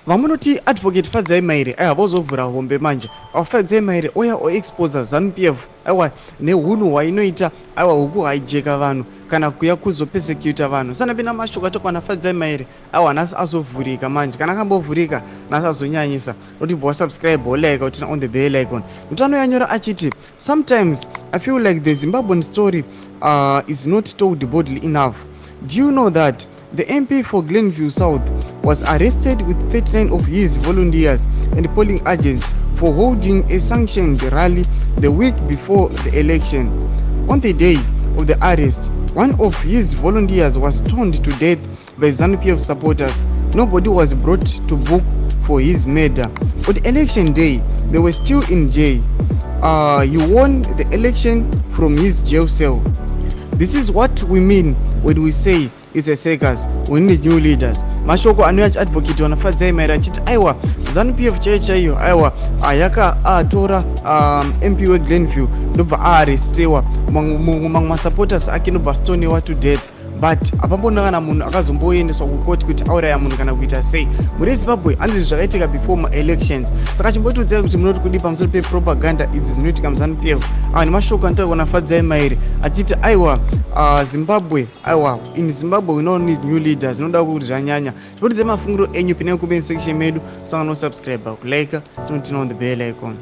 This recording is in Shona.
vamunoti advocate Fadzai Mahere vozovhura hombe manje Fadzai Mahere oya oexposa ZANU-PF aiwa nehunhu hwainoita aiwa huku haijeka vanhu kana kuya kuzopesecuta vanhu sana pina mashoko atokwana Fadzai Mahere aiwa nhasi azovhurika manje kana akambovhurika nhasi azonyanyisa notibva subscribe like utina on the bell icon mutano yanyora achiti sometimes I feel like the Zimbabwean story is not told boldly enough. Do you know that the MP for Glenview South was arrested with 39 of his volunteers and polling agents for holding a sanctioned rally the week before the election? On the day of the arrest, one of his volunteers was stoned to death by ZANU-PF supporters. Nobody was brought to book for his murder. On the election day, they were still in jail. He won the election from his jail cell. This is what we mean when we say it's a circus. We need new leaders. Mashoko anoya advocate wana Fadzai Mahere achiti aiwa ZANU-PF chaiyo aiwa yakatora MP we Glenview ndobva aarestiwa mamwe masupporters ake ndobva stonewa to death but apambona kana munhu akazomboendeswa kukoti kuti auraya munhu kana kuita sei. Muri Zimbabwe hanzi zvakaitika before ma-elections saka chimbotiudzai kuti munoti kudi pamusoro pe-propaganda idzi dzinoitika mu-ZANU-PF. Ava nemashoko anotaurwa naFadzai Mahere achiti aiwa Zimbabwe aiwa in Zimbabwe we don't need new leaders zvinoda kuti zvanyanya. Tipotidzai mafungiro enyu pine comment section medu usanga no subscribe kulike tinotina on the bell icon.